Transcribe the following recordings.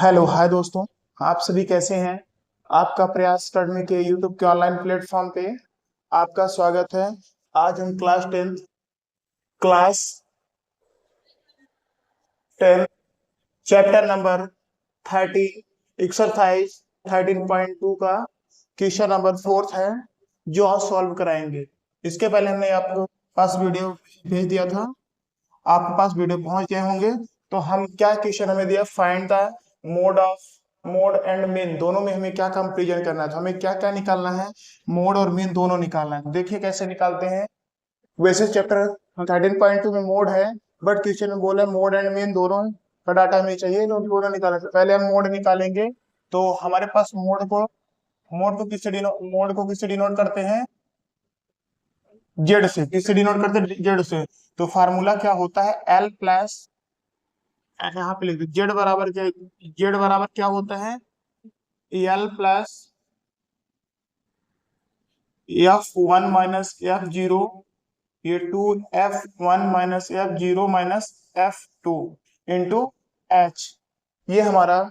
Hello hi दोस्तों। आप सभी कैसे हैं। आपका प्रयास करने के यूट्यूब के ऑनलाइन प्लेटफॉर्म पे आपका स्वागत है। आज हम क्लास 10 चैप्टर नंबर 30 एक्सरसाइज 13.2 का क्वेश्चन नंबर 4 है जो आज सॉल्व कराएंगे। इसके पहले हमने आपको पास वीडियो भेज दिया था, आपके पास वीडियो पहुंच गए होंगे। तो हम क्या क्वेश्चन हमें दिया, find the mode of mode and mean, दोनों में हमें क्या कंपेरिजन करना है। तो हमें क्या क्या निकालना है, मोड और मीन दोनों निकालना है। देखिए कैसे निकालते हैं। वैसे चैप्टर 13.2 में मोड है, बट क्वेश्चन में बोला मोड एंड मीन दोनों का डाटा हमें चाहिए, तो दोनों निकालना है। पहले हम मोड निकालेंगे। तो हमारे पास मोड को किससे डिनोट करते हैं, जेड से। किससे डिनोट करते हैं, जेड से। तो फार्मूला क्या होता है, एल प्लस, यहाँ पे लिख दो जेड बराबर क्या होता है, एल प्लस F1 - F0, ये 2F1 - F0 - F2 into H. ये हमारा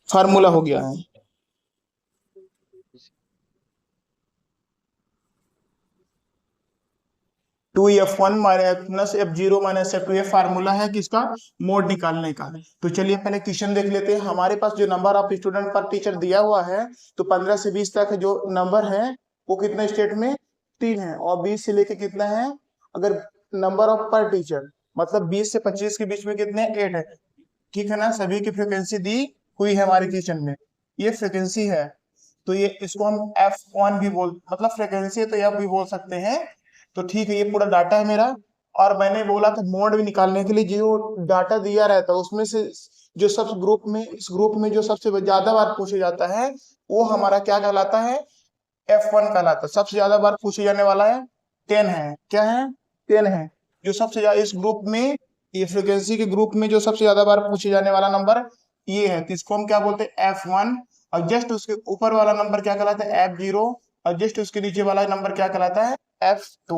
फार्मूला हो गया है। 2F1 - F0 - F2 ये फार्मूला है किसका, मोड निकालने का। तो चलिए पहले क्वेश्चन देख लेते हैं। हमारे पास जो नंबर ऑफ स्टूडेंट पर टीचर दिया हुआ है, तो 15 से 20 तक जो नंबर है वो कितने स्टेट में, 3 है। और 20 से लेके कितना है, अगर नंबर ऑफ पर टीचर मतलब 20 से 25 के बीच में कितने, 8 है। ठीक है ना, सभी की फ्रिक्वेंसी दी हुई है हमारे क्वेश्चन में, ये फ्रिक्वेंसी है। तो ये इसको हम F1 भी बोल, मतलब फ्रिक्वेंसी है तो F भी बोल सकते हैं। तो ठीक है, ये पूरा डाटा है मेरा। और मैंने बोला था मोड भी निकालने के लिए जो डाटा दिया रहता है उसमें से जो सब ग्रुप में, इस ग्रुप में जो सबसे ज्यादा बार पूछे जाता है वो हमारा क्या कहलाता है, F1 कहलाता है। सबसे ज्यादा बार पूछे जाने वाला है 10 है। क्या है, 10 है। जो सबसे ज्यादा इस ग्रुप में, ये फ्रिक्वेंसी के ग्रुप में जो सबसे ज्यादा बार पूछे जाने वाला नंबर ये है। तो इसको हम क्या बोलते हैं, F1। और जस्ट उसके ऊपर वाला नंबर क्या कहलाता है, F0। और जस्ट उसके नीचे वाला नंबर क्या कहलाता है, F2।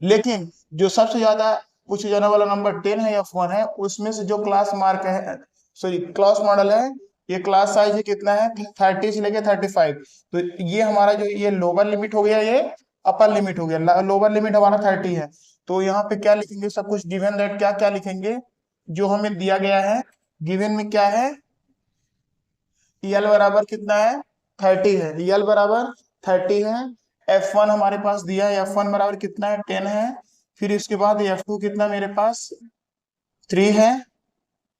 लेकिन जो सबसे ज्यादा पूछे जाने वाला नंबर 10 है, F1 है, उसमें से जो क्लास मार्क है, सॉरी क्लास मॉडल है, ये क्लास साइज है कितना है, 30 से लेके 35। तो ये हमारा जो ये लोअर लिमिट हो गया, ये अपर लिमिट हो गया। लोअर लिमिट हमारा 30 है। तो यहाँ पे क्या लिखेंगे, सब कुछ गिवन दैट क्या क्या लिखेंगे जो हमें दिया गया है। गिवन में क्या है, यल बराबर कितना है, 30 है। यल बराबर 30 है। F1 हमारे पास दिया है, F1 बराबर कितना है, 10 है। फिर इसके बाद F2 कितना मेरे पास, 3 है।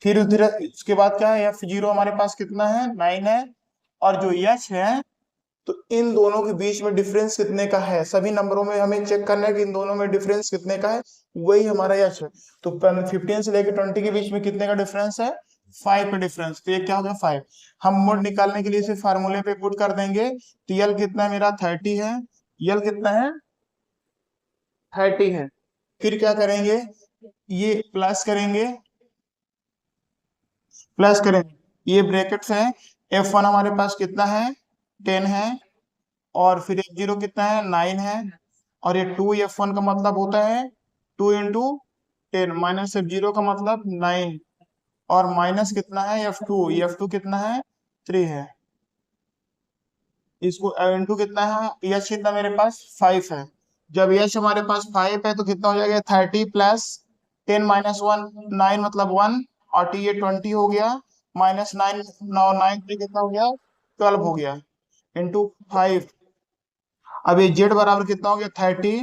फिर उधर इसके बाद क्या है, F0 हमारे पास कितना है, 9 है। और जो H है, तो इन दोनों के बीच में डिफरेंस कितने का है, सभी नंबरों में हमें चेक करना है कि इन दोनों में डिफरेंस कितने का है, वही हमारा H है। तो 15 से लेकर 20 के बीच में कितने का डिफरेंस है, 5 का डिफरेंस। तो ये क्या हो गया, 5। हम मोड निकालने के लिए इसे फार्मूले पे पुट कर देंगे। तो यल कितना है मेरा, 30 है। यल कितना है, 30 है। फिर क्या करेंगे, ये प्लस करेंगे, ये ब्रैकेट्स है। F1 हमारे पास कितना है, 10 है। और फिर F0 कितना है, 9 है। और ये 2F1 का मतलब होता है 2 × 10 माइनस F0 का मतलब 9। और माइनस कितना है, F2 कितना है, 3 है। इसको इंटू कितना है, यश कितना मेरे पास 5 है। जब यश हमारे पास 5 है तो कितना हो जाएगा, 30 प्लस 10 - 1, 9 मतलब 1। और टी ये 20 हो गया, -9, 9 कितना हो गया, 12 हो गया, इंटू 5। अब ये जेड बराबर कितना हो गया, 30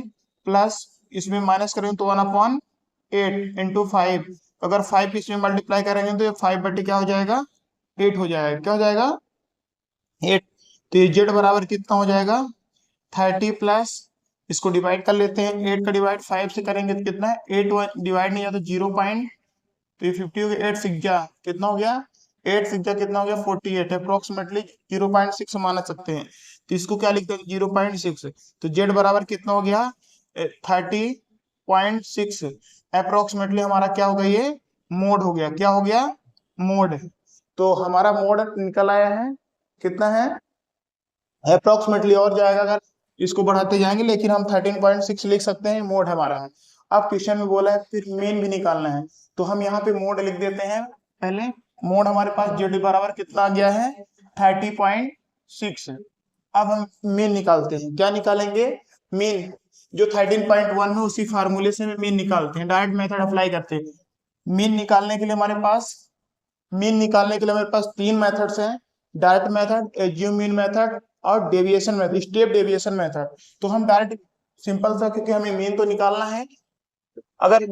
प्लस, इसमें माइनस करेंगे तो 1/8 इंटू 5। अगर 5 इसमें मल्टीप्लाई करेंगे तो ये 5/, क्या हो जाएगा, 8 हो जाएगा। क्या हो जाएगा, 8। तो ये जेड बराबर कितना हो जाएगा, 30 प्लस, इसको डिवाइड कर लेते हैं। 8 का डिवाइड 5 से करेंगे तो कितना है, 8 डिवाइड नहीं, या तो 0 पॉइंट, तो ये 50 हो गया। 8 सिक्जा कितना हो गया, 8 सिक्जा कितना हो गया, 48। अप्रोक्सीमेटली 0.6 मान सकते हैं। तो इसको क्या लिखते हैं, 0.6। तो जेड बराबर कितना हो गया, 30.6। अप्रोक्सीमेटली हमारा क्या हो गया, ये मोड हो गया। क्या हो गया, मोड। तो हमारा मोड निकल आया है, कितना है, अप्रोक्सीमेटली और जाएगा अगर इसको बढ़ाते जाएंगे, लेकिन हम 13.6 लिख सकते हैं, मोड हमारा है। अब क्वेश्चन में बोला है फिर मीन भी निकालना है। तो हम यहाँ पे मोड लिख देते हैं पहले। मोड हमारे पास जेड बराबर कितना आ गया है 30.6। अब हम मीन निकालते हैं, क्या निकालेंगे मीन, जो 13.1 है उसी फार्मूले से मीन निकालते हैं, डायरेक्ट मेथड अप्लाई करते हैं। मीन निकालने के लिए हमारे पास मीन निकालने के लिए हमारे पास तीन मेथड्स हैं, direct method, assume mean method और deviation method, step deviation method. तो हम डायरेक्ट सिंपल सा, क्योंकि हमें मीन तो निकालना है, अगर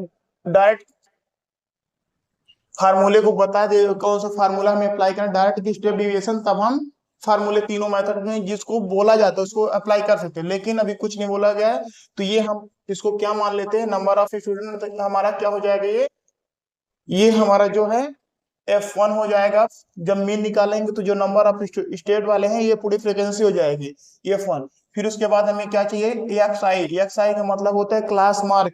डायरेक्ट फार्मूले को बता दे कौन सा फार्मूला हमें अप्लाई करना डायरेक्ट की स्टेप डेविएशन, तब हम फार्मूले तीनों मेथड में जिसको बोला जाता है उसको अप्लाई कर सकते हैं, लेकिन अभी कुछ नहीं बोला गया है। तो ये हम इसको क्या मान लेते हैं, नंबर ऑफ स्टूडेंट, तो हमारा क्या हो जाएगा, ये हमारा जो है F1 हो जाएगा। जब मीन निकालेंगे तो जो नंबर ऑफ स्टेट वाले हैं ये पूरी फ्रीक्वेंसी हो जाएगी F1। फिर उसके बाद हमें क्या चाहिए, एक्स आई का मतलब होता है class mark,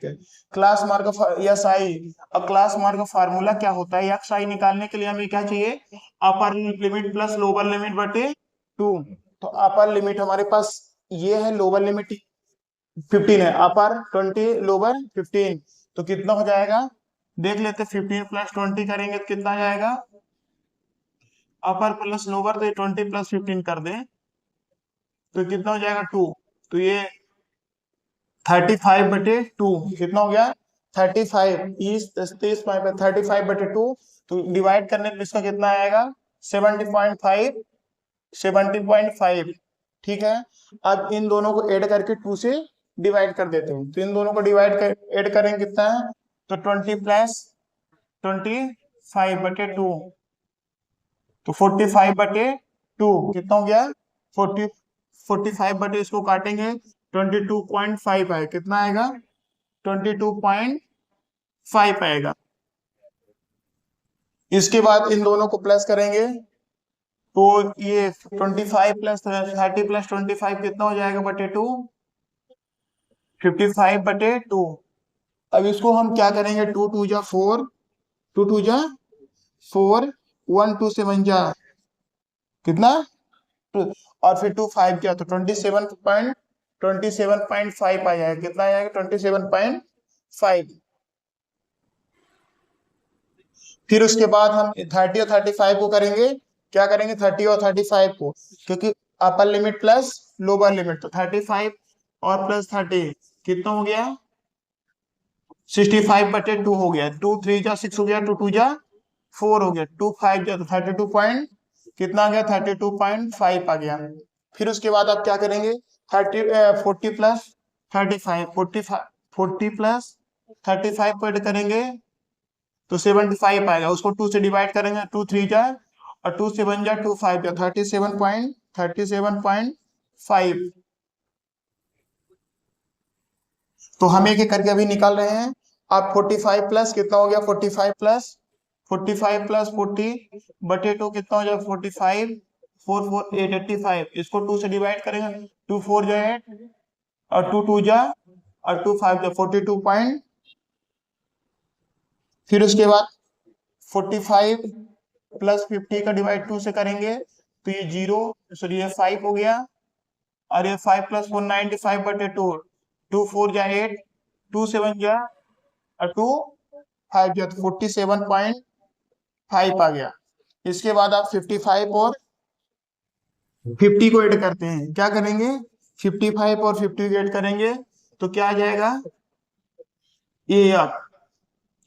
class mark S I. अब क्लास मार्क का फार्मूला क्या होता है, एक्स आई निकालने के लिए हमें क्या चाहिए, upper limit plus lower limit बटे 2। तो अपर लिमिट हमारे पास ये है, लोअर लिमिट 15 है, अपर 20, लोअर 15। तो कितना हो जाएगा देख लेते, 15 प्लस 20 करेंगे तो कितना आ जाएगा, अपर प्लस लोअर, तो 20 प्लस 15 कर दें तो कितना हो जाएगा 2। तो ये 35/2 कितना हो गया 35, 35/2। तो डिवाइड करने पे इसका कितना आएगा 70.5, 70.5। ठीक है, अब इन दोनों को ऐड करके 2 से डिवाइड कर देते हैं, तो इन दोनों को डिवाइड कर ऐड करेंगे कितना है, तो 20 प्लस 25/2, तो 45/2 कितना हो गया 40, 45 इसको काटेंगे 22.5 आएगा, कितना आएगा 22.5 आएगा। इसके बाद इन दोनों को प्लस करेंगे तो ये 25 प्लस 30 प्लस 25 कितना हो जाएगा बटे 2, 55/2। अब इसको हम क्या करेंगे, 2 2 जा 4, 2 2 जा 4, 1 2 7 जा कितना, और फिर 2 5 क्या, तो 27.5 आ जाएगा, कितना आएगा 27.5। फिर उसके बाद हम 30 और 35 को करेंगे, क्या करेंगे 30 और 35 को, क्योंकि upper limit plus lower limit, तो 35 और प्लस 30 कितना हो गया 65/2 हो गया, 2 3 जा 6 हो गया, 2 2 जा 4 हो गया, 2 5 जा तो 32 पॉइंट कितना आ गया 32.5 आ गया। फिर उसके बाद आप क्या करेंगे 40 प्लस 35, 40 प्लस 35 को ऐड करेंगे तो 75 आएगा, उसको 2 से डिवाइड करेंगे, 2 3 जा और 2 7 जा 2 5 जा 37.5। तो हम एक एक करके अभी निकाल रहे हैं। अब 45 प्लस कितना हो गया 45 प्लस 40/2 कितना हो जाएगा 45, 4 4 8 85, इसको 2 से डिवाइड करेंगे, 2 4 जा 8 और 2 2 जा और 2 5 जा 42 पॉइंट। फिर उसके बाद 45 प्लस 50 का डिवाइड 2 से करेंगे तो ये 0, सॉरी ये 5 हो गया, और ये 5 प्लस 4 95/2, 2 4 जा 8, 2 7 जा और 2 5 जा, तो 47.5 आ गया। इसके बाद आप 55 और 50 को ऐड करते हैं, क्या करेंगे 55 और 50 को ऐड करेंगे तो क्या आ जाएगा, ये आप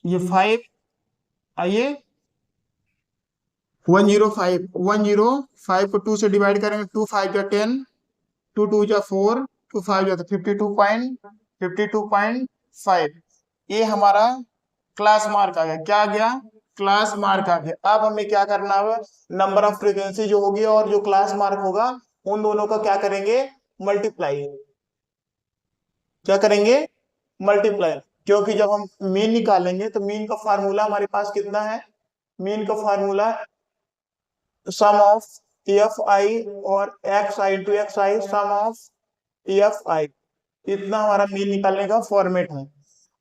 ये 5 आइए 105 को 2 से डिवाइड करेंगे, 2 5 जा 10, 2 2 जा 4, 2 5 जा 52.5। ये हमारा क्लास मार्क आ गया, क्या आ गया क्लास मार्क आ गया। अब हमें क्या करना है, नंबर ऑफ फ्रीक्वेंसी जो होगी और जो क्लास मार्क होगा उन दोनों का क्या करेंगे मल्टीप्लाई, क्या करेंगे मल्टीप्लाई, क्योंकि जब हम मीन निकालेंगे तो मीन का फार्मूला हमारे पास कितना है, मीन का formula sum of F I और X I into X I, sum of F I, इतना हमारा मीन निकालने का फॉर्मेट है।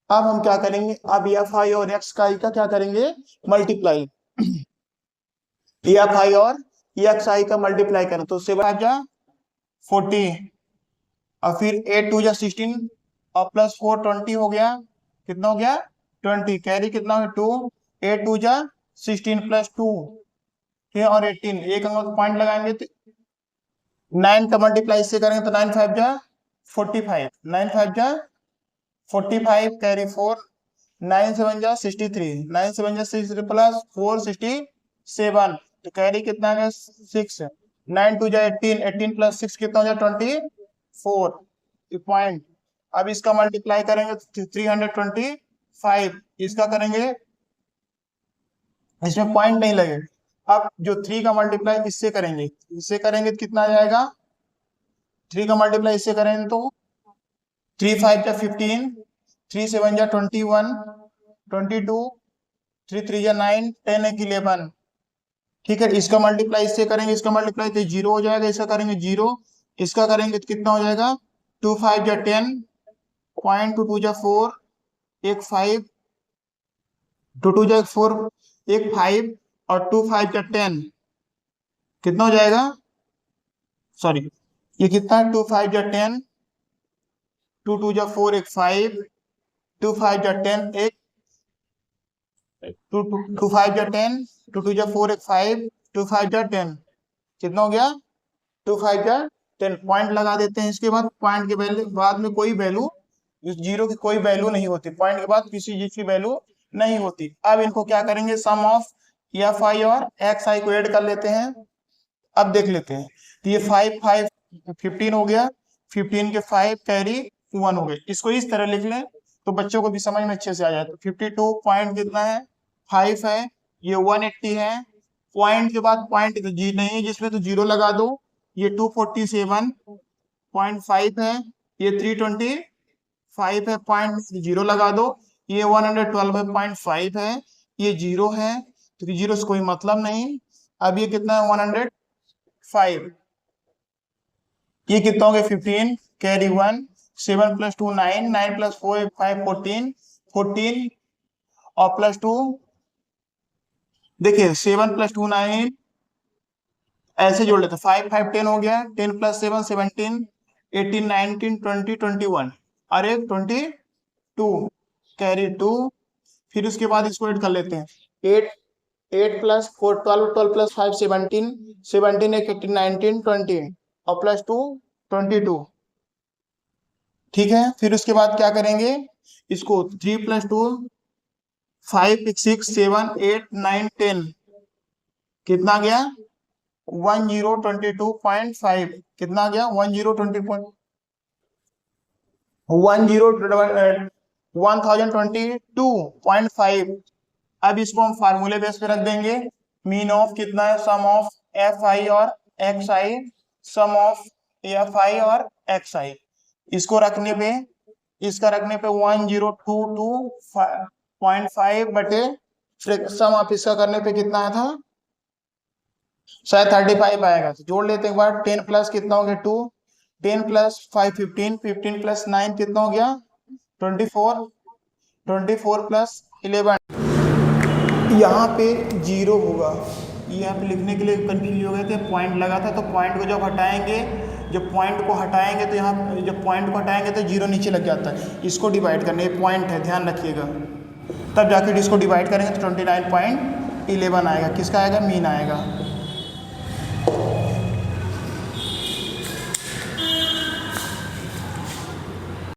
अब हम क्या करेंगे, अब एफ आई और एक्स का क्या करेंगे मल्टीप्लाई, एफ आई और एक्स आई का मल्टीप्लाई करें तो 7 जा 40 और फिर 8 2 जा 16 और प्लस 4 20 हो गया, कितना हो गया 20, कैरी कितना हो 2, 8 2 जा 16 प्लस 2 ठीक है, और 18 एक अंक पॉइंट लगाएंगे तो 9 का मल्टीप्लाई इससे करेंगे तो 9 5 जा 45, 9 5 जा 45 कैरी 4, 9 7 जा 63, 9 7 जा 63 प्लस 4 67, तो कैरी कितना है 6, 9 2 जा 18, 18 प्लस 6 कितना हो जाए 24 पॉइंट। अब इसका मल्टीप्लाई करेंगे तो 325, इसका करेंगे इसमें पॉइंट नहीं लगेगा। अब जो 3 का मल्टीप्लाई इससे करेंगे तो कितना आ जाएगा, 3 का मल्टीप्लाई इससे करेंगे तो 3 5 जा 15, 3 7 जा 21, 22, 3 3 जा 9, 10 1 11, ठीक है। इसका मल्टीप्लाई इससे करेंगे, इसका मल्टीप्लाई तो 0 हो जाएगा, इसका करेंगे 0, इसका करेंगे तो कितना हो जाएगा 2 5 जा 10, पॉइंट 2 2 जा 4, एक 5, 2 2 जा 4, एक 5, और 2 5 जा 10 कितना हो जाएगा, सॉरी ये कितना 2 5 जा 10, 2 2 जा 4 एक 5, 2 5 जा 10 एक 2 2 5 जा 10, 2 2 जा 4 एक 5, 2 5 जा 10 कितना हो गया 2 5 जा 10, पॉइंट लगा देते हैं। इसके बाद पॉइंट के वैल्यू बाद में कोई वैल्यू, इस जीरो की कोई वैल्यू नहीं होती, पॉइंट के बाद किसी चीज की वैल्यू नहीं होती। अब इनको क्या करेंगे, सम ऑफ एफ आई और एक्स आई को ऐड कर लेते हैं। अब देख लेते हैं, तो ये 5 5 15 हो गया, 15 के 5 कैरी 1 हो गए। इसको इस तरह लिख लें तो बच्चों को भी समझ में अच्छे से आ जाए। तो 52 पॉइंट कितना है 5 है, ये 180 है, पॉइंट के बाद पॉइंट तो जी नहीं है जिसमें तो 0 लगा दो, ये 247.5 है, ये 325 है, पॉइंट 0 लगा दो, ये 112.5 है, ये 0 है, तो 0 से कोई मतलब नहीं। अब ये कितना है 105, ये कितना हो गया 15 कैरी 1, 7 प्लस 2 9, 9 प्लस 4 5 14, 14 और प्लस 2 देखिए 7 प्लस 2 9, ऐसे जोड़ लेते 5 5 10 हो गया, 10 प्लस 7 17, 18 19 20 21, अरे 22 कैरी 2, फिर उसके बाद इसको ऐड कर लेते हैं 8 8 प्लस 4 12, 12 प्लस 5 17, 17 18 19 20 और प्लस 2 22, ठीक है। फिर उसके बाद क्या करेंगे, इसको 3 प्लस 2 5 6 7 8 9 10 कितना गया 1022.5, कितना गया 1022.5। अब इसको हम फार्मूले बेस पे रख देंगे, मीन ऑफ कितना है सम ऑफ एफ आई और X I, sum of F I और एक्स आई, इसको रखने पे इसका रखने पे 1022.5 बटे सम ऑफ इसका करने पे कितना आया था शायद 35 आएगा, तो जोड़ लेते हैं एक बार। 10 प्लस कितना हो गया 2, 10 प्लस 5 15, 15 प्लस 9 कितना हो गया 24, 24 प्लस 11, यहाँ पे 0 होगा, यहाँ पे लिखने के लिए कंफ्यूज हो गए थे, पॉइंट लगा था, तो पॉइंट को जब हटाएंगे, जब पॉइंट को हटाएंगे तो यहाँ जब पॉइंट को हटाएंगे तो 0 नीचे लग जाता है, इसको डिवाइड करने, ये पॉइंट है ध्यान रखिएगा, तब जाके इसको डिवाइड करेंगे तो 29.11 आएगा, किसका आएगा मीन आएगा।